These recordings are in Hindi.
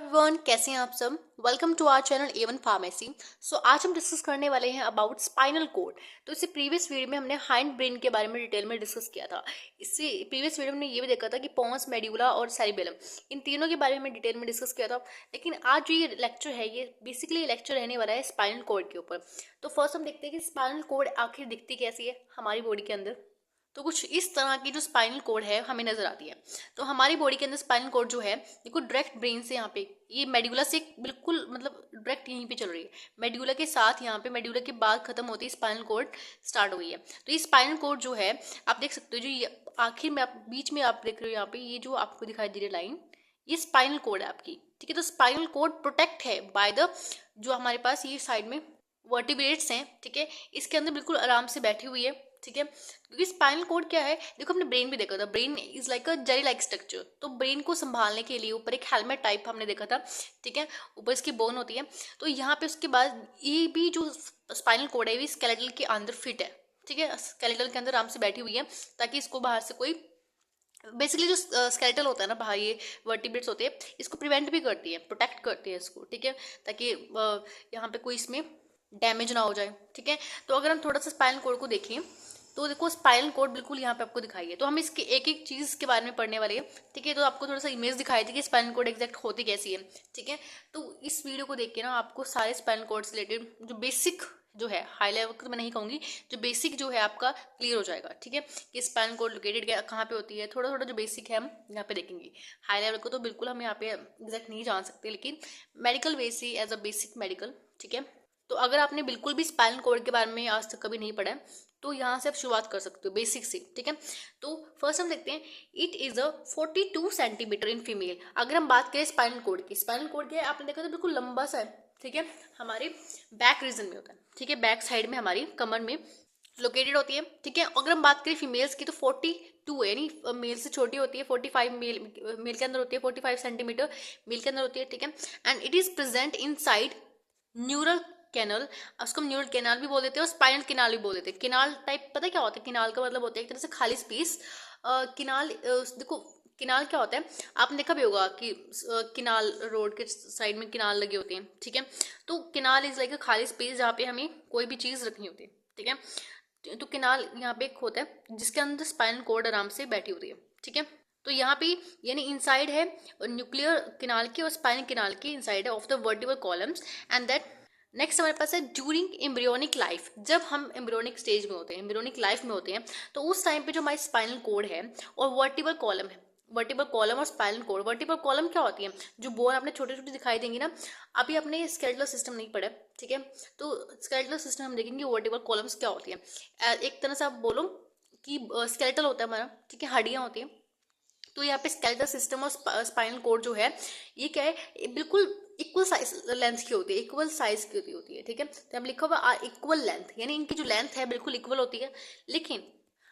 एवरीवन, कैसे हैं आप सब। Welcome to our channel A1 pharmacy. आज हम डिस्कस करने वाले हैं अबाउट स्पाइनल कोड। तो इससे प्रीवियस वीडियो में हमने हाइंड ब्रेन के बारे में डिटेल में डिस्कस किया था। इससे प्रीवियस वीडियो में हमने ये भी देखा था कि पॉन्स, मेड्यूला और सेरिबेलम, इन तीनों के बारे में डिटेल में डिस्कस किया था। लेकिन आज जो ये लेक्चर है, ये बेसिकली लेक्चर रहने वाला है स्पाइनल कोड के ऊपर। तो फर्स्ट हम देखते हैं कि स्पाइनल कोड आखिर दिखती कैसी है हमारी बॉडी के अंदर। तो कुछ इस तरह की जो स्पाइनल कोड है हमें नजर आती है। तो हमारी बॉडी के अंदर स्पाइनल कोड जो है, देखो डायरेक्ट ब्रेन से यहाँ पे ये मेड्यूला से बिल्कुल मतलब डायरेक्ट यहीं पे चल रही है। मेड्यूला के साथ यहाँ पे मेड्यूला के बाद खत्म होती है स्पाइनल कोड स्टार्ट हुई है। तो ये स्पाइनल कोड जो है आप देख सकते हो, जो ये आखिर में आप बीच में आप देख रहे हो यहाँ पे, ये जो आपको दिखाई दे रही लाइन, ये स्पाइनल कोड है आपकी। ठीक है, तो स्पाइनल कोड प्रोटेक्ट है बाय द, जो हमारे पास ये साइड में वर्टिब्रेट्स हैं। ठीक है, इसके अंदर बिल्कुल आराम से बैठी हुई है। ठीक है, क्योंकि स्पाइनल कोड क्या है, देखो हमने ब्रेन भी देखा था, brain is like a jelly like structure. तो ब्रेन को संभालने के लिए ऊपर एक हेलमेट टाइप हमने देखा था। ठीक है, ऊपर इसकी बोन होती है। तो यहाँ पे उसके बाद ये भी जो स्पाइनल कोड है ये स्केलेटल के अंदर फिट है। ठीक है, स्केलेटल के अंदर आराम से बैठी हुई है, ताकि इसको बाहर से कोई, बेसिकली जो स्केलेटल होता है ना बाहर, ये वर्टिब्रेट्स होते हैं, इसको प्रिवेंट भी करती है, प्रोटेक्ट करती है इसको। ठीक है, ताकि यहाँ पे कोई इसमें डैमेज ना हो जाए। ठीक है, तो अगर हम थोड़ा सा स्पाइनल कोड को देखें तो देखो स्पाइनल कोड बिल्कुल यहाँ पे आपको दिखाई है। तो हम इसके एक एक चीज़ के बारे में पढ़ने वाले हैं। ठीक है, तो आपको थोड़ा सा इमेज दिखाई थी कि स्पाइनल कोड एग्जैक्ट होती कैसी है। ठीक है, तो इस वीडियो को देख के ना आपको सारे स्पाइनल कोड से रिलेटेड जो बेसिक जो है, हाई लेवल तो मैं नहीं कहूँगी, जो बेसिक जो है आपका क्लियर हो जाएगा। ठीक है, कि स्पाइनल कोड लोकेटेड कहाँ पे होती है, थोड़ा थोड़ा जो बेसिक है हम यहाँ पे देखेंगे। हाई लेवल को तो बिल्कुल हम यहाँ पे एग्जैक्ट नहीं जान सकते, लेकिन मेडिकल वे से एज अ बेसिक मेडिकल। ठीक है, तो अगर आपने बिल्कुल भी स्पाइनल कोड के बारे में आज तक कभी नहीं पढ़ा है तो यहाँ से आप शुरुआत कर सकते हो बेसिक से। ठीक है, तो फर्स्ट हम देखते हैं, it is a 42 centimetre in female. अगर हम बात करें स्पाइनल कोड की, स्पाइनल कोड क्या है आपने देखा तो बिल्कुल लंबा सा है। ठीक है, हमारे बैक रीजन में होता है। ठीक है, बैक साइड में हमारी कमर में लोकेटेड होती है। ठीक है, अगर हम बात करें फीमेल्स की तो 42 है, यानी मेल से छोटी होती है। 45 मेल के अंदर होती है, 45 सेंटीमीटर मेल के अंदर होती है। ठीक है, and it is present inside neural canal, उसको हम न्यूरल कैनाल भी बोल देते हैं और स्पाइनल कैनाल भी बोल देते हैं। कैनाल टाइप पता है क्या होता है? कैनाल का मतलब होता है एक तरह से खाली स्पेस। कैनाल देखो किनाल क्या होता है, आपने देखा भी होगा कि किनाल रोड के साइड में किनाल लगे होते हैं। ठीक है, तो किनाल इज लाइक अ खाली स्पेस जहाँ पे हमें कोई भी चीज़ रखनी होती है। ठीक है, तो किनाल यहाँ पे एक होता है जिसके अंदर स्पाइनल कोड आराम से बैठी होती है। ठीक है, तो यहाँ पे यानी इनसाइड है न्यूक्लियर किनाल की और स्पाइनल किनाल की इनसाइड है of the vertebral columns. And that next हमारे पास है ड्यूरिंग एम्ब्रियोनिक लाइफ। जब हम एम्ब्रियोनिक स्टेज में होते हैं, एम्ब्रियोनिक लाइफ में होते हैं, तो उस टाइम पे जो हमारी स्पाइनल कोड है और वर्टिबल कॉलम है, वर्टिबल कॉलम और स्पाइनल कोड। वर्टिबल कॉलम क्या होती है, जो बोन आपने छोटे छोटे दिखाई देंगी ना, अभी आपने स्केलेटल सिस्टम नहीं पढ़ा। ठीक है, तो स्केलेटल सिस्टम हम देखेंगे वर्टिबल कॉलम्स क्या होती है। एक तरह से आप बोलो कि स्केलेटल होता है हमारा, ठीक है, हड्डियां होती हैं। तो यहाँ पे स्केलेटल सिस्टम और स्पाइनल कोड जो है ये क्या है, बिल्कुल इक्वल साइज लेंथ की होती है, इक्वल साइज की होती है। ठीक है, तो हम लिखा हुआ इक्वल लेंथ, यानी इनकी जो लेंथ है बिल्कुल इक्वल होती है। लेकिन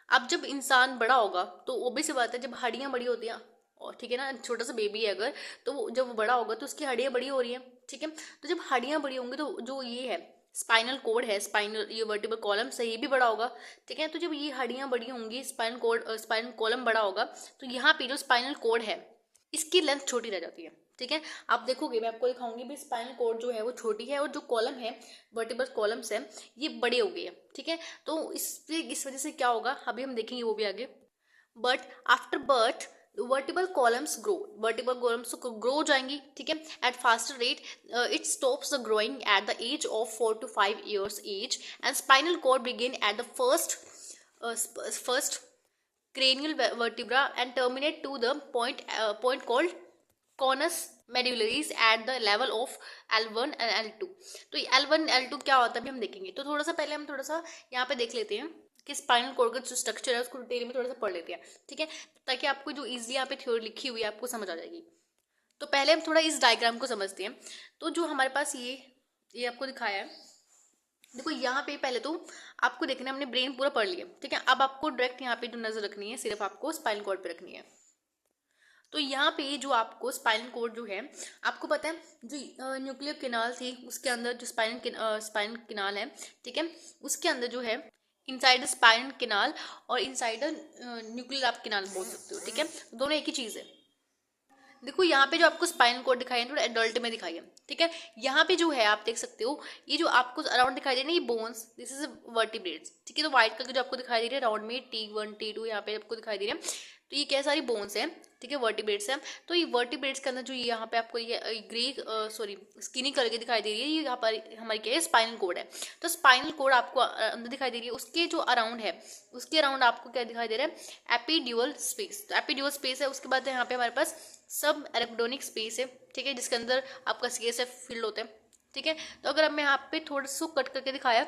अब जब इंसान बड़ा होगा तो ऑब्वियस सी बात है, जब हड्डियां बड़ी होती हैं, और ठीक है ना, छोटा सा बेबी है अगर, तो जब वो बड़ा होगा तो उसकी हड्डियां बड़ी हो रही हैं। ठीक है, तो जब हड्डियां बड़ी होंगी तो जो ये है स्पाइनल कोड है, स्पाइनल ये वर्टिबल कॉलम से ये भी बड़ा होगा। ठीक है, तो जब ये हड्डियां बड़ी होंगी, स्पाइनल कोड स्पाइनल कॉलम बड़ा होगा, तो यहाँ पे जो स्पाइनल कोड है इसकी लेंथ छोटी रह जाती है। ठीक है, आप देखोगे मैं आपको दिखाऊंगी भी, स्पाइनल कोड जो है वो छोटी है और जो कॉलम है वर्टिबल कॉलम्स है ये बड़े हो गए हैं। ठीक है, तो इस वजह से क्या होगा अभी हम देखेंगे वो भी आगे। But after birth vertebral columns grow, vertebral columns grow हो जाएंगी। ठीक है, at faster rate, it stops the growing at the age of 4 to 5 years एज, and spinal cord begin at the first cranial vertebra and terminate to the point called conus medullaris at the level of L1 and L2। तो L1 L2 क्या होता है अभी हम देखेंगे। तो थोड़ा सा पहले हम थोड़ा सा यहाँ पे देख लेते हैं कि स्पाइनल कोड का जो स्ट्रक्चर है उसको डिटेल में थोड़ा सा पढ़ लेते हैं। ठीक है, ताकि आपको जो इजीली यहाँ पे थ्योरी लिखी हुई है आपको समझ आ जाएगी। तो पहले हम थोड़ा इस डायग्राम को समझते हैं। तो जो हमारे पास ये आपको दिखाया है, देखो यहाँ पे पहले तो आपको देखना है, हमने ब्रेन पूरा पढ़ लिया। ठीक है, अब आपको डायरेक्ट यहाँ पे जो नजर रखनी है सिर्फ आपको स्पाइनल कोड पे रखनी है। तो यहाँ पे जो आपको स्पाइनल कोड जो है, आपको पता है जो न्यूक्लियर किनाल थी उसके अंदर जो स्पाइनल किनाल है, ठीक है, उसके अंदर जो है इनसाइड स्पाइनल किनाल और इनसाइड न्यूक्लियर आप किनाल बोल सकते हो। ठीक है, दोनों एक ही चीज़ है। देखो यहाँ पे जो आपको स्पाइनल कॉर्ड दिखाई है थोड़ा एडल्ट में दिखाई है, ठीक है। यहाँ पे जो है आप देख सकते हो, ये जो आपको अराउंड दिखाई दे रही है ये बोन्स, दिस इज वर्टिब्रेट्स, ठीक है। तो व्हाइट कलर जो आपको दिखाई दे रही है राउंड में T1 T2 यहाँ पे आपको दिखाई दे रही है, तो ये क्या सारी बोन्स हैं, ठीक है, वर्टिब्रेट्स हैं। तो ये वर्टिब्रेट्स के अंदर जो यहाँ पे आपको ये ग्रे सॉरी स्किनी कलर की दिखाई दे रही है, ये यहाँ पर हमारी क्या है स्पाइनल कोड है। तो स्पाइनल कोड आपको अंदर दिखाई दे रही है, उसके जो अराउंड है उसके अराउंड आपको क्या दिखाई दे रहा है, एपिड्यूरल स्पेस। तो एपिड्यूरल स्पेस है, उसके बाद यहाँ पे हमारे पास सब एरेक्डोनिक स्पेस है, ठीक है, जिसके अंदर आपका CSF फील्ड होता है, ठीक है। तो अगर मैं यहाँ पे थोड़ा सा कट करके दिखाया,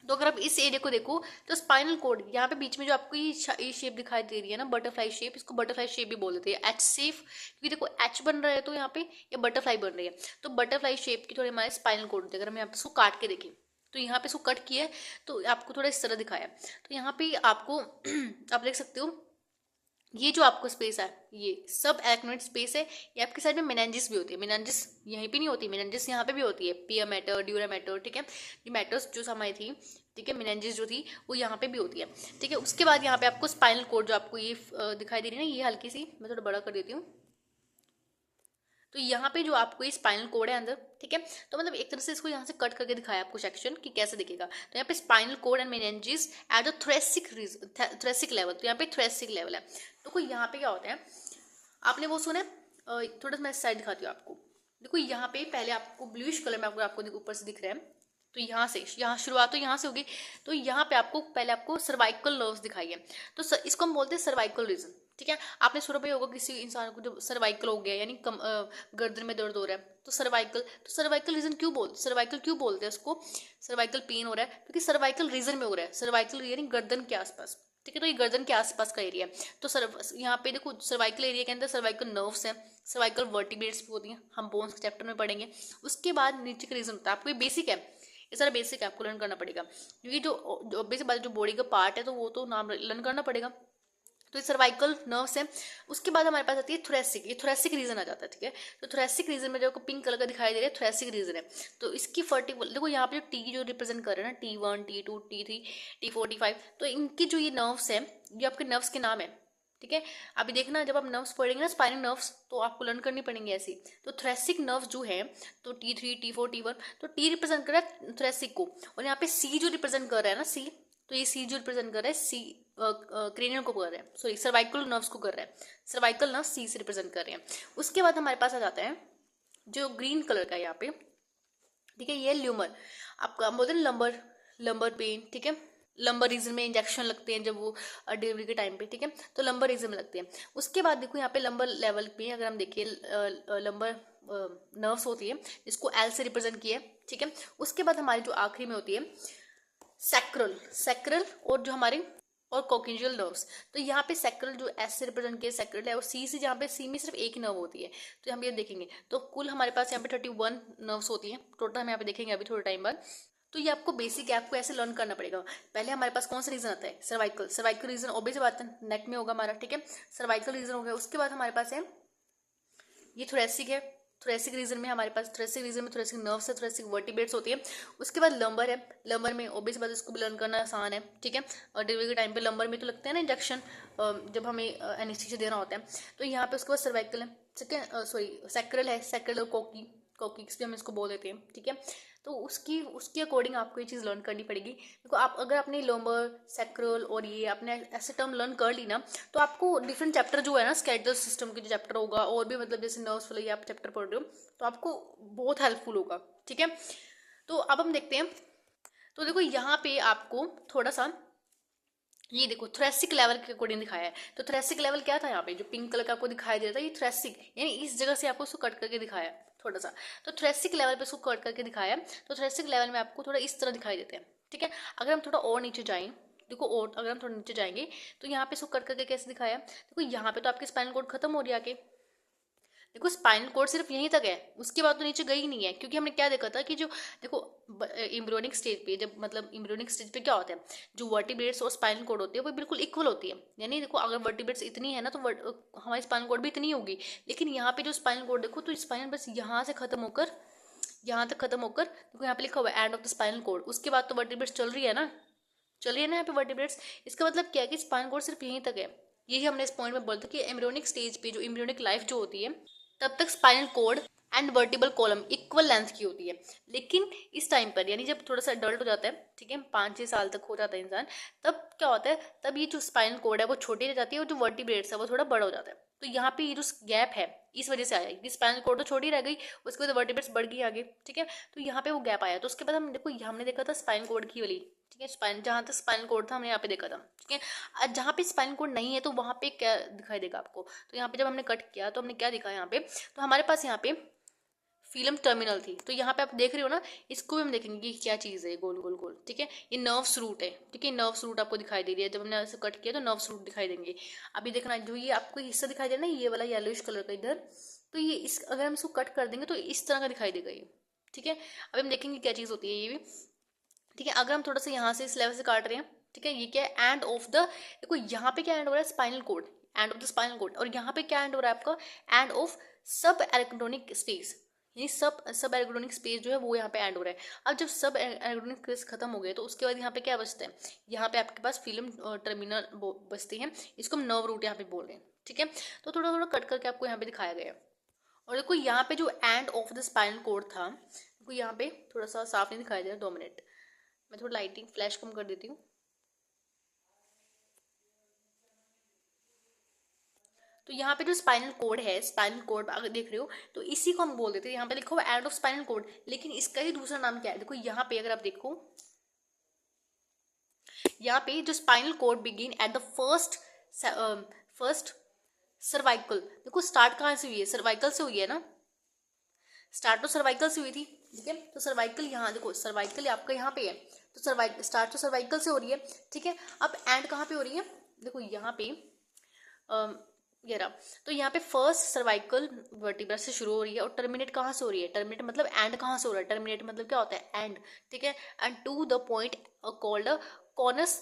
तो अगर आप इस एरिया को देखो तो स्पाइनल कोड यहाँ पे बीच में जो आपको ये शेप दिखाई दे रही है ना, बटरफ्लाई शेप, इसको बटरफ्लाई शेप भी बोल देते हैं, एच शेप, क्योंकि देखो एच बन रहा है तो यहाँ पे ये बटरफ्लाई बन रही है, तो बटरफ्लाई शेप की थोड़ी हमारे स्पाइनल कोड होते हैं। अगर हम यहाँ पे इसको काट के देखें तो यहाँ पे इसको कट किया है तो आपको थोड़ा इस तरह दिखाया, तो यहाँ पे आपको आप देख सकते हो ये जो आपको स्पेस है ये सब एरेक्नोइड स्पेस है। ये आपके साइड में मेनिंजिस भी होती है, मेनिंजिस यहीं पे नहीं होती, मेनिंजिस यहाँ पे भी होती है, पिया मैटर, ड्यूरा मैटर, ठीक है, ये मैटर्स जो हमारी थी, ठीक है, मेनिंजिस जो थी वो यहाँ पे भी होती है, ठीक है। उसके बाद यहाँ पे आपको स्पाइनल कोड जो आपको ये दिखाई दे रही है ना, ये हल्की सी मैं थोड़ा बड़ा कर देती हूँ, तो यहाँ पे जो आपको ये स्पाइनल कोड है अंदर, ठीक है। तो मतलब एक तरह से इसको यहाँ से कट करके दिखाया आपको सेक्शन कि कैसे दिखेगा। तो यहाँ पे spinal cord and meninges at the thoracic level, तो यहाँ पे थ्रेसिक लेवल है। तो कोई यहाँ पे क्या होता है, आपने वो सुना है, थोड़ा सा मैं साइड दिखाती हूँ आपको। देखो यहाँ पे पहले आपको ब्लूइश कलर में आपको ऊपर से दिख रहा है, तो यहाँ शुरुआत तो यहाँ से होगी। तो यहाँ पे आपको पहले आपको सर्वाइकल नर्व्स दिखाई है, तो इसको हम बोलते हैं सर्वाइकल रीजन, ठीक है। आपने सुना भी होगा किसी इंसान को जब सर्वाइकल हो गया यानी गर्दन में दर्द हो रहा है तो सर्वाइकल रीजन सर्वाइकल क्यों बोलते हैं उसको, सर्वाइकल पेन हो रहा है क्योंकि सर्वाइकल रीजन में हो रहा है, सर्वाइकल यानी गर्दन के आसपास, ठीक है। तो ये गर्दन के आसपास का एरिया है। तो यहाँ पे देखो सर्वाइकल एरिया के अंदर सर्वाइकल नर्व्स हैं, सर्वाइकल वर्टिब्रेट्स भी होती हैं, हम बोन्स के चैप्टर में पढ़ेंगे। उसके बाद नीचे का रीजन होता है, आपको ये बेसिक है, ये सारा बेसिक है, आपको लर्न करना पड़ेगा, क्योंकि जो बेसिक बात जो बॉडी का पार्ट है तो वो तो नाम लर्न करना पड़ेगा। तो ये सर्वाइकल नर्व्स है। उसके बाद हमारे पास आती है थोरेसिक, ये थोरेसिक रीजन आ जाता है, ठीक है। तो थोरेसिक रीजन में जो आपको पिंक कलर का दिखाई दे रहा है थोरेसिक रीजन है। तो इसकी फर्टिकुलर देखो यहाँ पे जो टी जो रिप्रेजेंट कर रहे हैं ना, T1 T2 T3 T4 T5, तो इनकी जो ये नर्व्स है ये आपके नर्व्स के नाम है, ठीक है। अभी देखना जब आप नर्व्स पढ़ेंगे ना स्पाइनल नर्व्स तो आपको लर्न करनी पड़ेंगे ऐसी। तो थोरेसिक नर्व्स जो है तो T3 T4 T1, तो टी रिप्रेजेंट कर रहा है थोरेसिक को, और यहाँ पे सी जो रिप्रेजेंट कर रहा है ना, सी, तो ये सी जो रिप्रेजेंट कर रहा है सी क्रेनियल को कर रहा है, सॉरी सर्वाइकल नर्व्स को कर रहा है, सर्वाइकल नर्व सी से रिप्रेजेंट कर रहे हैं। उसके बाद हमारे पास आ जाता है जो ग्रीन कलर का यहाँ पे, ठीक है, ये ल्यूमर, आपका बोलते हैं लंबर पेन, ठीक है, लंबर रीजन में इंजेक्शन लगते हैं जब वो डिलीवरी के टाइम पे, ठीक है, तो लंबर रीजन में लगते हैं। उसके बाद देखो यहाँ पे लंबर लेवल पे अगर हम देखिए लंबर नर्व्स होती है जिसको एल से रिप्रेजेंट किया है, ठीक है। उसके बाद हमारी जो आखिरी में होती है सैक्रल और जो हमारे और कॉक्सियल नर्व्स, तो यहाँ पे सैक्रल जो एस से रिप्रेजेंट किया सैक्रल है, और सी से जहाँ पे सी में सिर्फ एक नर्व होती है, तो हम ये देखेंगे तो कुल हमारे पास यहाँ पे 31 नर्व्स होती हैं टोटल, हम यहाँ पे देखेंगे अभी थोड़े टाइम बाद। तो ये आपको बेसिक है, आपको ऐसे लर्न करना पड़ेगा। पहले हमारे पास कौन सा रीजन आता है, सर्वाइकल रीजन ऑब्वियस बात है नेक में होगा हमारा, ठीक है, सर्वाइकल रीजन हो गया। उसके बाद हमारे पास है ये थोरेसिक है, थोरेसिक रीजन में हमारे पास थोरेसिक नर्व्स है, थोरेसिक वर्टिब्रेट्स होती है। उसके बाद लंबर है, लंबर में ऑब्वियस बात इसको भी लर्न करना आसान है, ठीक है, और डिलीवरी के टाइम पे लंबर में तो लगता है ना इंजेक्शन जब हमें एनेस्थीसिया देना होता है। तो यहाँ पे उसके बाद सर्वाइकल है, ठीक है, सॉरी सैक्रल है, सैक्रल और कॉकिक्स भी हम इसको बोल देते हैं, ठीक है। तो उसकी अकॉर्डिंग आपको ये चीज़ लर्न करनी पड़ेगी। देखो आप अगर आपने लंबर सैक्रल और ये आपने ऐसे टर्म लर्न कर ली ना, तो आपको डिफरेंट चैप्टर जो है ना स्केलेटल सिस्टम के जो चैप्टर होगा और भी मतलब जैसे नर्व्स वाले आप चैप्टर पढ़ रहे हो तो आपको बहुत हेल्पफुल होगा, ठीक है। तो अब हम देखते हैं, तो देखो यहाँ पे आपको थोड़ा सा ये देखो थोरेसिक लेवल के अकॉर्डिंग दिखाया है। तो थोरेसिक लेवल क्या था, यहाँ पे जो पिंक कलर का आपको दिखाई दे रहा था ये थोरेसिक, यानी इस जगह से आपको उसको कट करके दिखाया है थोड़ा सा, तो थोरेसिक लेवल पे उसको कट करके दिखाया है। तो थोरेसिक लेवल में आपको थोड़ा इस तरह दिखाई देते हैं, ठीक है। अगर हम थोड़ा और नीचे जाएं, देखो और अगर हम थोड़ा नीचे जाएंगे तो यहाँ पे इसको कट करके कैसे दिखाया, देखो यहाँ पे तो आपकी स्पाइनल कॉर्ड खत्म हो रही है आके, देखो स्पाइनल कॉर्ड सिर्फ यहीं तक है, उसके बाद तो नीचे गई ही नहीं है, क्योंकि हमने क्या देखा था कि जो देखो एम्ब्रियोनिक स्टेज पे, जब मतलब एम्ब्रियोनिक स्टेज पे क्या होता है, जो वर्टिब्रेट्स और स्पाइनल कॉर्ड होती है वो बिल्कुल इक्वल होती है, यानी देखो अगर वर्टिब्रेट्स इतनी है ना तो हमारी स्पाइनल कॉर्ड भी इतनी होगी। लेकिन यहाँ पे जो स्पाइनल कॉर्ड देखो तो स्पाइनल बस यहाँ से खत्म होकर यहाँ तक खत्म होकर देखो यहाँ पे लिखा हुआ है end of the spinal cord, उसके बाद तो वर्टिब्रेट्स चल रही है ना यहाँ पे वर्टिब्रेट्स, इसका मतलब क्या है कि स्पाइनल कॉर्ड सिर्फ यहीं तक है, यही हमने इस पॉइंट में बोला था कि एम्ब्रियोनिक स्टेज पे, जो एम्ब्रियोनिक लाइफ जो होती है, तब तक spinal cord and vertebral column equal length की होती है। लेकिन इस टाइम पर, यानी जब थोड़ा सा अडल्ट हो जाता है, ठीक है, 5-6 साल तक हो जाता है इंसान, तब क्या होता है, तब ये जो स्पाइनल कॉर्ड है वो छोटी रह जाती है और जो वर्टिब्रेट्स है वो थोड़ा बड़ा हो जाता है। तो यहाँ पे ये जो गैप है इस वजह से आया कि स्पाइनल कॉर्ड तो छोटी रह गई, उसके बाद वर्टिब्रेट्स बढ़ गई आगे, ठीक है, तो यहाँ पे वो गैप आया। तो उसके बाद हम देखो, हमने देखा था स्पाइनल कॉर्ड की वाली, ठीक है, स्पाइन जहाँ तक स्पाइनल कॉर्ड था हमने यहाँ पे देखा था, ठीक है। जहाँ पे स्पाइनल कॉर्ड नहीं है तो वहाँ पे क्या दिखाई देगा आपको, तो यहाँ पे जब हमने कट किया तो हमने क्या दिखा यहाँ पे, तो हमारे पास यहाँ पे फिल्म टर्मिनल थी। तो यहाँ पे आप देख रहे हो ना, इसको भी हम देखेंगे कि क्या चीज़ है, गोल गोल गोल, ठीक है, ये नर्व्स रूट है, ठीक है, नर्व्स रूट आपको दिखाई दे रही है। जब हमने ऐसे कट किया तो नर्व्स रूट दिखाई देंगे। अभी देखना, जो ये आपको हिस्सा दिखाई दे रहा है ना, ये वाला येलोइश कलर का इधर, तो ये इस, अगर हम इसको कट कर देंगे तो इस तरह का दिखाई देगा ये, ठीक है। अभी हम देखेंगे क्या चीज़ होती है ये भी, ठीक है। अगर हम थोड़ा सा यहाँ से इस लेवल से काट रहे हैं, ठीक है, ये क्या है, एंड ऑफ द, देखो यहाँ पे क्या एंड हो रहा है, spinal cord, and of the spinal cord, और यहाँ पे क्या एंड हो रहा है आपका, एंड ऑफ सब एरिक्डोनिक स्पेस, यानी सब एरिक्डोनिक स्पेस जो है वो यहाँ पे एंड हो रहा है। अब जब सब एरिक्डोनिक स्पेस खत्म हो गए तो उसके बाद यहाँ पे क्या बचता है, यहाँ पे आपके पास फिल्म टर्मिनल बचती है, इसको हम नर्व रूट यहाँ पे बोल रहे हैं, ठीक है। तो थोड़ा थोड़ा कट करके आपको यहाँ पे दिखाया गया है। और देखो यहाँ पे जो and of the spinal cord था, देखो यहाँ पे थोड़ा सा साफ नहीं दिखाई दे रहा, 2 मिनट, मैं थोड़ा लाइटिंग फ्लैश कम कर देती हूँ। तो यहाँ पे जो स्पाइनल कोड है, स्पाइनल कोड अगर देख रहे हो तो इसी को हम बोल देते हैं, यहाँ पे लिखा हुआ एंड ऑफ स्पाइनल कोड, लेकिन इसका ही दूसरा नाम क्या है, देखो यहाँ पे अगर आप देखो, यहाँ पे जो spinal cord begin at the first cervical, देखो स्टार्ट कहाँ से हुई है, सर्वाइकल से हुई है ना, स्टार्ट तो सर्वाइकल से हुई थी, ठीक है। तो सर्वाइकल यहाँ देखो, सर्वाइकल आपका यहाँ पे है, तो सर्वाइकल स्टार्ट तो सर्वाइकल से हो रही है, ठीक है। अब एंड कहाँ पे हो रही है, देखो यहाँ पे ये रहा, तो यहाँ पे फर्स्ट सर्वाइकल वर्टिब्रा से शुरू हो रही है और टर्मिनेट कहाँ से हो रही है, टर्मिनेट मतलब एंड कहाँ से हो रहा है, टर्मिनेट मतलब क्या होता है, एंड, ठीक है। And to the point called conus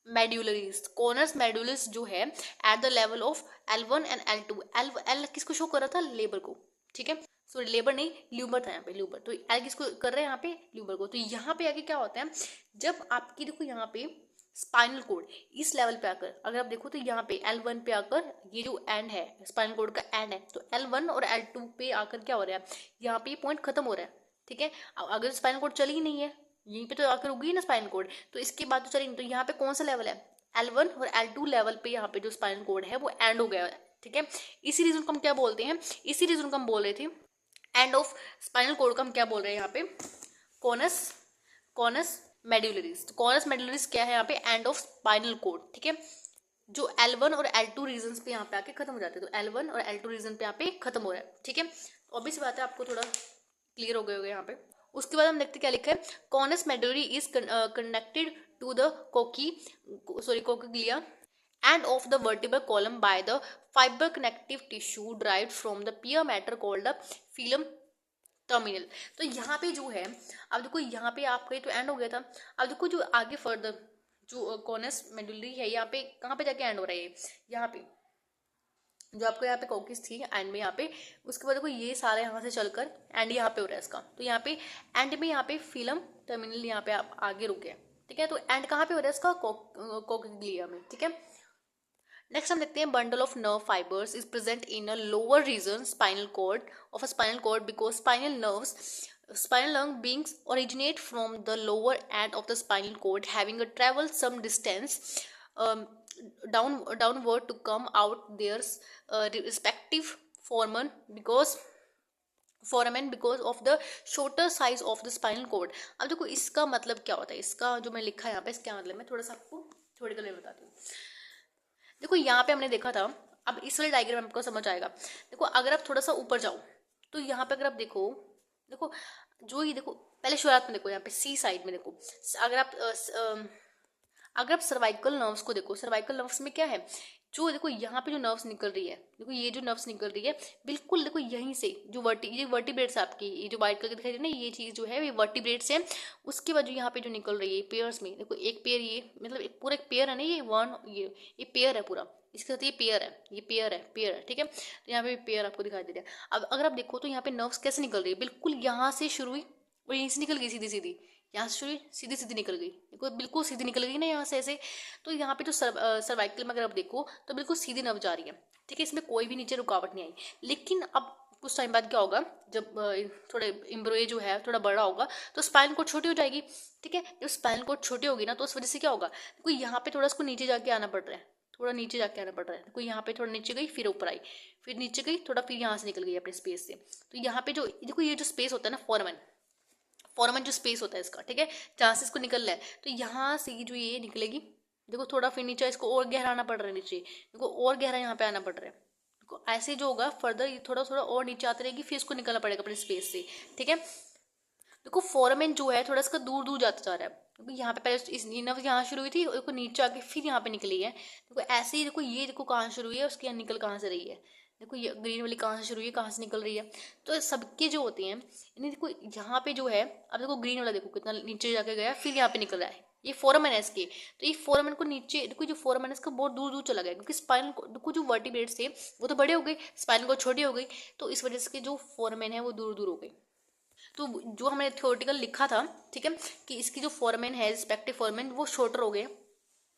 medullaris, conus medullaris जो है at the level of L1 and L2, L किसको शो कर रहा था, लेबर को, ठीक है, सॉरी लेबर नहीं, ल्यूबर था यहाँ पे, ल्यूबर, तो एल किसको कर रहे हैं यहाँ पे, ल्यूबर को। तो यहाँ पे आगे क्या होता है, जब आपकी देखो यहाँ पे स्पाइनल कोड इस लेवल पे आकर, अगर आप देखो तो यहाँ पे L1 पे आकर ये जो एंड है स्पाइनल कोड का एंड है, तो L1 और L2 पे आकर क्या हो रहा है, यहाँ पे ये पॉइंट खत्म हो रहा है, ठीक है। अगर स्पाइनल कोड चली ही नहीं है, यहीं पे तो आकर रुकी ना स्पाइनल कोड, तो इसके बाद तो चली नहीं, तो यहाँ पे कौन सा लेवल है, L1 और L2 लेवल पे यहाँ पे जो स्पाइनल कोड है वो एंड हो गया है, ठीक है। इसी रीजन को हम क्या बोलते हैं, इसी रीजन को हम बोल रहे थे एंड ऑफ स्पाइनल कोड का हम क्या बोल रहे हैं यहाँ पे, कॉनस कॉनस मेड्यूलरीज। तो कॉनस मेड्यूलरीज क्या है यहाँ पे, एंड ऑफ स्पाइनल कोड, ठीक है, जो L1 और L2 रीजन पे यहाँ पे आके खत्म हो जाते हैं। तो L1 और L2 रीजन पे यहाँ पे खत्म हो रहा है, ठीक है। ऑब्वियस बात है, आपको थोड़ा क्लियर हो गए होगा यहाँ पे। उसके बाद हम देखते क्या लिखा है, conus medullaris is connected to the cochlea and of the vertebral column by the fiber connective tissue derived from the pure matter called the phylum terminal। तो यहाँ पे जो है, अब देखो यहाँ पे आपका तो एंड हो गया था, अब देखो जो आगे फर्दर जो कॉनस मेडुलरी है यहाँ पे कहाँ पे जाके एंड हो रहा है, यहाँ पे जो आपको यहाँ पे कोकिस थी एंड में यहाँ पे, उसके बाद देखो ये सारे यहाँ से चलकर एंड यहाँ पे हो रहा है इसका, तो यहाँ पे एंड में यहाँ पे फिल्म टर्मिनल यहाँ पे आप आगे रुके, ठीक है। तो एंड कहाँ पे हो रहा है इसका, कोक्लिया में, ठीक है। नेक्स्ट हम देखते हैं bundle of nerve fibres is present in a lower region spinal cord of a spinal cord because spinal nerve beings originate from the lower end of the spinal cord having traveled some distance um, downward to come out their respective foramen because of the shorter size of the spinal cord। अब देखो इसका मतलब क्या होता है, इसका जो मैं लिखा है यहाँ पे इसका मतलब मैं थोड़ा सा आपको थोड़ी देर में बताती हूँ। देखो यहाँ पे हमने देखा था, अब इस वाले डायग्राम आपको समझ आएगा। देखो अगर आप थोड़ा सा ऊपर जाओ तो यहाँ पे अगर आप देखो, देखो जो ये देखो पहले शुरुआत में देखो यहाँ पे सी साइड में देखो, अगर आप सर्वाइकल नर्व्स को देखो, सर्वाइकल नर्व्स में क्या है, जो देखो यहाँ पे जो नर्व्स निकल रही है, देखो ये जो नर्व्स निकल रही है बिल्कुल देखो यहीं से जो ये वर्टिब्रेट्स आपकी, ये जो व्हाइट कलर दिखाई दे रही है ना, ये चीज जो है ये वर्टिब्रेट्स है। उसके बाद जो यहाँ पे जो निकल रही है पेयर्स में, देखो एक पेयर, ये मतलब एक पूरा एक पेयर है ना, ये वन ये पेयर है पूरा, इसके साथ ये पेयर है, ये पेयर है, ठीक है। तो यहाँ पे पेयर आपको दिखाई दे रहा है। अब अगर आप देखो तो यहाँ पे नर्व्स कैसे निकल रही है, बिल्कुल यहाँ से शुरू हुई और यहीं से निकल गई सीधी सीधी, यहाँ से शुरू सीधी सीधी निकल गई, देखो बिल्कुल सीधी निकल गई ना यहाँ से ऐसे। तो यहाँ पे जो सर्वाइकल में अगर आप देखो तो बिल्कुल सीधी नर्व जा रही है, ठीक है, इसमें कोई भी नीचे रुकावट नहीं आई। लेकिन अब कुछ टाइम बाद क्या होगा, जब थोड़े एम्ब्रॉय जो है थोड़ा बड़ा होगा तो स्पाइन कोड छोटी हो जाएगी, ठीक है। जब स्पाइन कोड छोटी होगी ना तो उस वजह से क्या होगा, देखो यहाँ पे थोड़ा इसको नीचे जाके आना पड़ रहा है, थोड़ा नीचे जाके आना पड़ रहा है, देखो यहाँ पे थोड़ा नीचे गई फिर ऊपर आई, फिर नीचे गई थोड़ा, फिर यहाँ से निकल गई अपने स्पेस से। तो यहाँ पे जो देखो ये जो स्पेस होता है ना फोरामन, फोरामन जो स्पेस होता है इसका, ठीक है, जहाँ से इसको निकलना है, तो यहाँ से जो ये निकलेगी, देखो थोड़ा फिर नीचे इसको और गहरा आना पड़ रहा है, नीचे देखो और गहरा यहाँ पे आना पड़ रहा है, देखो ऐसे जो होगा फर्दर ये थोड़ा थोड़ा और नीचे आती रहेगी, फिर इसको निकलना पड़ेगा अपने स्पेस से, ठीक है। देखो फोरामेन जो है थोड़ा इसका दूर दूर जाता जा रहा है, क्योंकि यहाँ पे पहले इस नर्व यहाँ शुरू हुई थी, देखो नीचे आके फिर यहाँ पे निकली है, देखो ऐसे ही, देखो ये देखो कहाँ शुरू हुई है, उसके यहाँ निकल कहाँ से रही है, देखो ये ग्रीन वाली कहाँ से शुरू हुई है, कहाँ से निकल रही है। तो सबके जो होते हैं यानी देखो यहाँ पे जो है, अब देखो ग्रीन वाला देखो कितना नीचे जाके गया, फिर यहाँ पे निकल रहा है, ये फोरामेन है इसके। तो ये फोरामेन को नीचे देखो, जो फोरामेन है इसका बहुत दूर दूर चला गया, क्योंकि स्पाइनल को जो वर्टिब्रेट्स थे वो तो बड़े हो गए, स्पाइनल को छोटी हो गई, तो इस वजह से जो फोरामेन है वो दूर दूर हो गई। तो जो हमने थ्योरेटिकल लिखा था, ठीक है, कि इसकी जो फोरामेन है रिस्पेक्टिव फोरामेन वो शॉर्टर हो गए,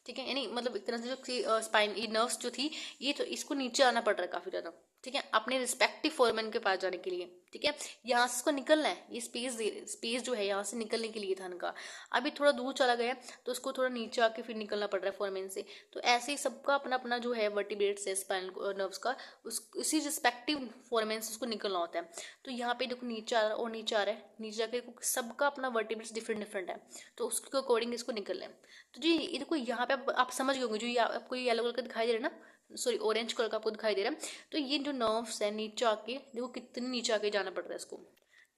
ठीक है, यानी मतलब एक तरह से जो स्पाइन ये नर्व्स जो थी ये तो इसको नीचे आना पड़ रहा है काफी ज्यादा, ठीक है, अपने रिस्पेक्टिव फोरमैन के पास जाने के लिए, ठीक है, यहाँ से इसको निकलना है, ये स्पेस जो है यहाँ से निकलने के लिए था इनका, अभी थोड़ा दूर चला गया तो उसको थोड़ा नीचे आके फिर निकलना पड़ रहा है फोरमैन से। तो ऐसे ही सबका अपना अपना जो है वर्टिब्रेट्स है स्पाइनल नर्व्स का, उसी रिस्पेक्टिव फोरमैन से उसको निकलना होता है। तो यहाँ पे देखो नीचे आ रहा है और नीचे आ रहा है, नीचे जाके सबका अपना वर्टिब्रेट्स डिफरेंट डिफरेंट है, तो उसके अकॉर्डिंग इसको निकलना है। तो जी ये देखो यहाँ पे आप समझ गए होंगे, जो ये आपको ये येलो कलर का दिखाई दे रहा है ना, सॉरी ऑरेंज कलर का आपको दिखाई दे रहा है, तो ये जो नर्व्स है नीचे आके देखो कितने नीचे आके जाना पड़ रहा है इसको।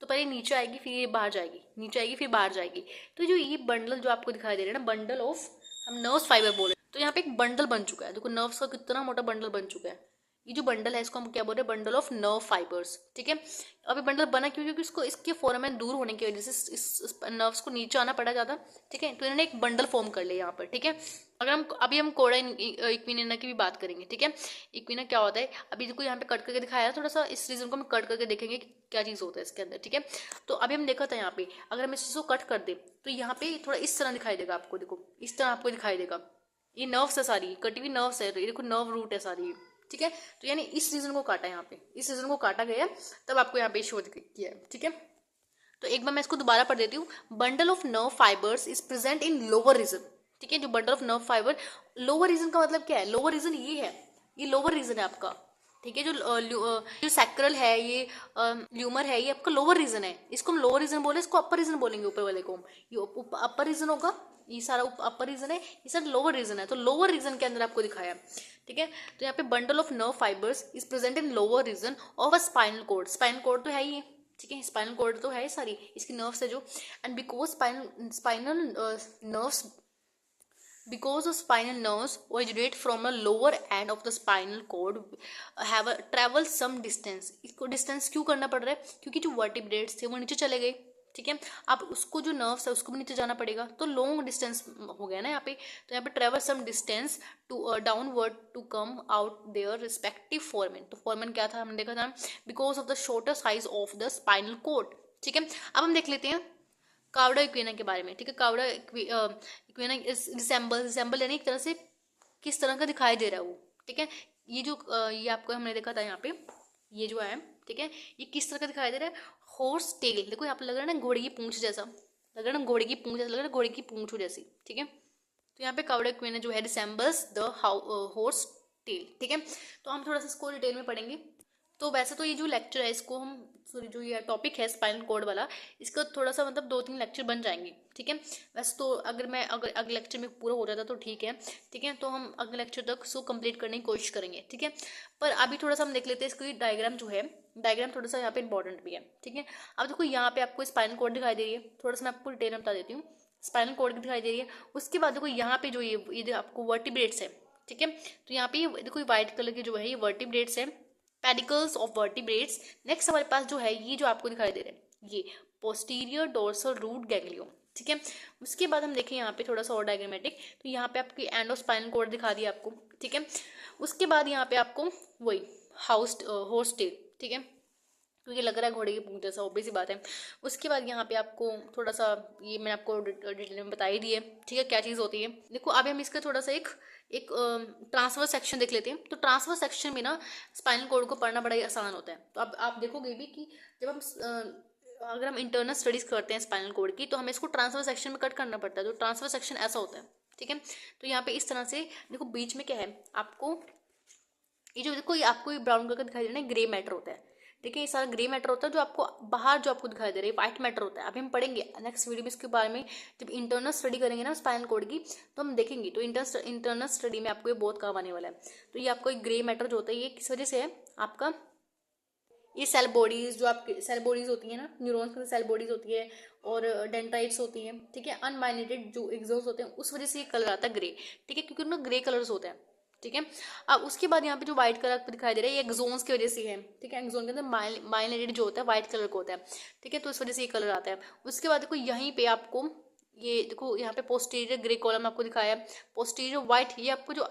तो पहले नीचे आएगी फिर ये बाहर जाएगी, नीचे आएगी फिर बाहर जाएगी। तो जो ये बंडल जो आपको दिखाई दे रहा है ना, बंडल ऑफ हम नर्व्स फाइबर बोल रहे हैं, तो यहाँ पे एक बंडल बन चुका है, देखो नर्व्स का कितना मोटा बंडल बन चुका है। ये जो बंडल है इसको हम क्या बोल रहे हैं, बंडल ऑफ नर्व फाइबर्स, ठीक है। अब ये बंडल बना क्यों, क्योंकि इसको इसके फोरामेन दूर होने की वजह से इस नर्व्स को नीचे आना पड़ा ज्यादा, ठीक है, तो इन्होंने एक बंडल फॉर्म कर लिया यहाँ पर, ठीक है। अगर हम अभी हम कोड़ा इक्विना की भी बात करेंगे, ठीक है, इक्विना क्या होता है, अभी देखो यहाँ पे कट करके दिखाया है, थोड़ा सा इस रीजन को हम कट करके देखेंगे कि क्या चीज होता है इसके अंदर, ठीक है। तो अभी हम देखा था यहाँ पे, अगर हम इस चीज को कट कर दे तो यहाँ पे थोड़ा इस तरह दिखाई देगा आपको, देखो इस तरह आपको दिखाई देगा, ये नर्व्स है सारी, कटी हुई नर्व्स है, देखो नर्व रूट है सारी, ठीक है। तो यानी इस रीजन को काटा, यहाँ पे इस रीजन को काटा गया तब आपको यहाँ पे शो किया है, ठीक है। तो एक बार मैं इसको दोबारा पढ़ देती हूँ, bundle of nerve fibres is present in lower region, ठीक है, जो bundle of nerve fibre, lower region का मतलब क्या है, लोअर रीजन ये है, ये लोअर रीजन है आपका, ठीक है, जो सैक्रल है ये ल्यूमर है ये आपका लोअर रीजन है, इसको हम लोअर रीजन बोले, इसको अपर रीजन बोलेंगे ऊपर वाले को हम, ये अपर रीजन होगा, ये सारा अपर रीजन है, ये सारा लोअर रीजन है, तो लोअर रीजन के अंदर आपको दिखाया, ठीक है। तो यहाँ पे bundle of nerve fibres is present in lower region of a spinal cord, spinal cord तो है ही, ठीक है, स्पाइनल कॉर्ड तो है सारी इसकी नर्व्स है जो, and because spinal nerves because of spinal nerves originate from a lower end of the spinal cord have a travel some distance, इसको डिस्टेंस क्यों करना पड़ रहा है, क्योंकि जो वर्टिब्रेट्स थे वो नीचे चले गए, ठीक है, अब उसको जो नर्व्स है उसको भी नीचे जाना पड़ेगा, तो लॉन्ग डिस्टेंस हो गया ना यहाँ पे, तो यहाँ पे travel some distance to downward to come out their respective foramen. तो फोरमेन क्या था हमने देखा था, because of the shorter size of the spinal cord, ठीक है। अब हम देख लेते हैं कावड़ा इक्विना के बारे में, ठीक है, कावड़ा इक्विना रिसेंबल यानी एक तरह से किस तरह का दिखाई दे रहा है वो, ठीक है। ये जो ये आपको हमने देखा था यहाँ पे, ये जो है, ठीक है, ये किस तरह का दिखाई दे रहा है, हॉर्स टेल, देखो यहाँ पे लग रहा है ना घोड़े की पूंछ जैसा, लग रहा है ना घोड़े की पूंछ जैसा, लग रहा है घोड़े की पूंछ जैसी, ठीक है। तो यहाँ पे कावड़ा इक्विना जो है रिसेंबल्स द हॉर्स टेल, ठीक है। तो हम थोड़ा सा इसको डिटेल में पढ़ेंगे। तो वैसे तो ये जो लेक्चर है इसको हम सॉरी जो ये टॉपिक है स्पाइनल कॉर्ड वाला, इसका थोड़ा सा मतलब 2-3 लेक्चर बन जाएंगे, ठीक है। वैसे तो अगर अगले लेक्चर में पूरा हो जाता तो ठीक है, ठीक है, तो हम अगले लेक्चर तक इसको कंप्लीट करने की कोशिश करेंगे, ठीक है। पर अभी थोड़ा सा हम देख लेते हैं इसकी डायग्राम जो है, डायग्राम थोड़ा सा यहाँ पे इंपॉर्टेंट भी है, ठीक है। अब देखो यहाँ पे आपको स्पाइनल कॉर्ड दिखाई दे रही है, थोड़ा सा मैं आपको डिटेल में बता देती हूँ, स्पाइनल कॉर्ड दिखाई दे रही है, उसके बाद देखो यहाँ पे जो ये आपको वर्टिब्रेट्स है, ठीक है। तो यहाँ पे देखो व्हाइट कलर के जो है ये वर्टिब्रेट्स है, पेडिकल्स ऑफ वर्टिब्रेट्स। नेक्स्ट हमारे पास जो है ये जो आपको दिखाई दे रहा है ये पोस्टीरियर डोर्सल रूट गैंग्लियोन, ठीक है। उसके बाद हम देखें यहाँ पे थोड़ा सा और डायग्रामेटिक, तो यहाँ पे आपकी एंडोस्पाइनल कॉर्ड दिखा दिया आपको, ठीक है। उसके बाद यहाँ पे आपको वही हॉर्स टेल, ठीक है, तो ये लग रहा है घोड़े की पूंछ जैसा, ऑब्वियस सी बात है। उसके बाद यहाँ पे आपको थोड़ा सा, ये मैंने आपको डिटेल में बता ही दी है, ठीक है, क्या चीज़ होती है। देखो अभी हम इसका थोड़ा सा एक एक ट्रांसफर सेक्शन देख लेते हैं। तो ट्रांसफर सेक्शन में ना स्पाइनल कॉर्ड को पढ़ना बड़ा ही आसान होता है। तो अब आप देखोगे भी कि जब हम अगर हम इंटरनल स्टडीज करते हैं स्पाइनल कॉर्ड की, तो हमें इसको ट्रांसफर सेक्शन में कट करना पड़ता है। तो ट्रांसफर सेक्शन ऐसा होता है, ठीक है। तो यहाँ पे इस तरह से देखो, बीच में क्या है आपको, ये जो देखो, ये आपको ये ब्राउन कलर का दिखाई दे रहा है, ग्रे मैटर होता है, ठीक है। ये सारा ग्रे मैटर होता है जो आपको बाहर जो आपको दिखाई दे रहा है, व्हाइट मैटर होता है। अभी हम पढ़ेंगे नेक्स्ट वीडियो में इसके बारे में, जब इंटरनल स्टडी करेंगे ना स्पाइनल कॉर्ड की, तो हम देखेंगे। तो इंटरनल स्टडी में आपको ये बहुत काम आने वाला है। तो ये आपको एक ग्रे मैटर जो होता है, ये किस वजह से है आपका, ये सेल बॉडीज जो आपकी सेल बॉडीज होती है ना, न्यूरॉन्स की सेल बॉडीज होती है और डेंड्राइट्स होती हैं, ठीक है, अनमाइलिनेटेड जो एक्सोन्स होते हैं, उस वजह से ये कलर आता है ग्रे, ठीक है, क्योंकि उनमें ग्रे कलर्स होते हैं, ठीक है। अब उसके बाद यहाँ पे जो व्हाइट कलर आपको दिखाई दे रहा है, ये एक्सोन्स की वजह से है, ठीक है। एक्सोन के अंदर माइलिनेटेड जो होता है व्हाइट कलर का होता है, ठीक है, तो इस वजह से ये कलर आता है। उसके बाद देखो यहीं पे आपको ये देखो, यहाँ पे पोस्टीरियर ग्रे कॉलम आपको दिखाया है, पोस्टीरियर व्हाइट, ये आपको जो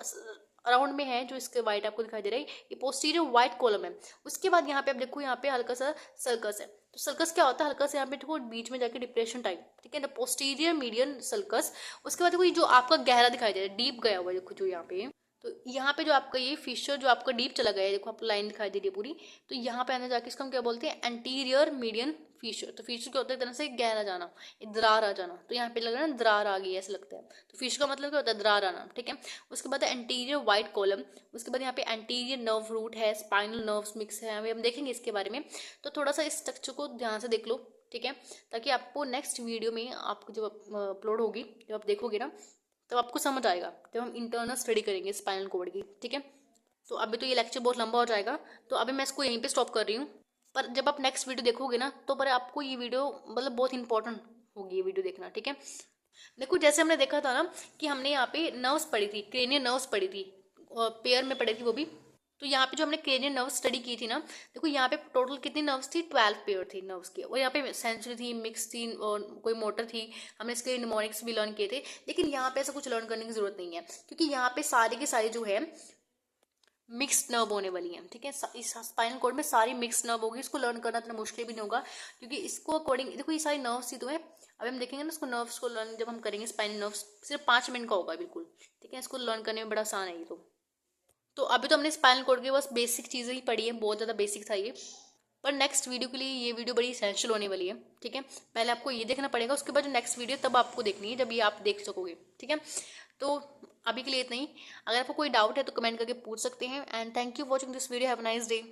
अराउंड में है जो इसके व्हाइट आपको दिखाई दे रहा है, ये पोस्टीरियर व्हाइट कॉलम है। उसके बाद यहाँ पे आप देखो, यहाँ पे हल्का सा सर्कस है। तो सर्कस क्या होता है, हल्का सा यहाँ पे देखो बीच में जाके डिप्रेशन टाइप, ठीक है, पोस्टीरियर मीडियन सर्कस। उसके बाद देखो ये जो आपका गहरा दिखाई दे रहा है, डीप गया हुआ है देखो जो यहाँ पे, तो यहाँ पे जो आपका ये फिशर जो आपका डीप चला गया है, देखो आपको लाइन दिखाई दे रही है पूरी। तो यहाँ पे आने जाके इसको हम क्या बोलते हैं, एंटीरियर मीडियन फिशर। तो फिशर क्या होता है, एक तरह से गहरा जाना, दरार आ जाना। तो यहाँ पे लग रहा है ना दरार आ गई, ऐसा लगता है। तो फिशर का मतलब क्या होता है, दरार आना, ठीक है। उसके बाद एंटीरियर व्हाइट कॉलम। उसके बाद यहाँ पे एंटीरियर नर्व रूट है, स्पाइनल नर्व्स मिक्स है, अभी हम देखेंगे इसके बारे में। तो थोड़ा सा इस स्ट्रक्चर को ध्यान से देख लो, ठीक है, ताकि आपको नेक्स्ट वीडियो में आपको जब अपलोड होगी, जब आप देखोगे ना, तब आपको समझ आएगा, जब हम इंटरनल स्टडी करेंगे स्पाइनल कॉर्ड की, ठीक है। तो अभी तो ये लेक्चर बहुत लंबा हो जाएगा, तो अभी मैं इसको यहीं पे स्टॉप कर रही हूँ। पर जब आप नेक्स्ट वीडियो देखोगे ना, तो पर आपको ये वीडियो मतलब बहुत इंपॉर्टेंट होगी ये वीडियो देखना, ठीक है। देखो जैसे हमने देखा था ना कि हमने यहाँ पे नर्व्स पढ़ी थी, क्रेनियल नर्व्स पढ़ी थी, और पेयर में पढ़ी थी वो भी। तो यहाँ पे जो हमने क्रेनियल नर्व स्टडी की थी ना, देखो यहाँ पे टोटल कितनी नर्व्स थी, 12 पेयर थी नर्व्स की। और यहाँ पे सेंसरी थी, मिक्स थी, और कोई मोटर थी। हमने इसके निमोनिक्स भी लर्न किए थे। लेकिन यहाँ पे ऐसा कुछ लर्न करने की जरूरत नहीं है, क्योंकि यहाँ पे सारी की सारी जो है मिक्स नर्व होने वाली है, ठीक है। इस स्पाइनल कॉर्ड में सारी मिक्स नर्व होगी। इसको लर्न करना इतना मुश्किल भी नहीं होगा, क्योंकि इसको अकॉर्डिंग देखो ये सारी नर्व्स थी तुम्हें। अभी हम देखेंगे ना इसको, नर्व्स को लर्न जब हम करेंगे स्पाइनल नर्व्स, सिर्फ 5 मिनट का होगा बिल्कुल, ठीक है। इसको लर्न करने में बड़ा आसान है ये। तो अभी तो हमने स्पाइनल कॉर्ड की बस बेसिक चीज़ें ही पढ़ी है, बहुत ज़्यादा बेसिक था ये। पर नेक्स्ट वीडियो के लिए ये वीडियो बड़ी इसेंशियल होने वाली है, ठीक है। पहले आपको ये देखना पड़ेगा, उसके बाद जो नेक्स्ट वीडियो तब आपको देखनी है, जब ये आप देख सकोगे, ठीक है। तो अभी के लिए इतना ही। अगर आपको कोई डाउट है तो कमेंट करके पूछ सकते हैं। And thank you watching this video. Have a nice day.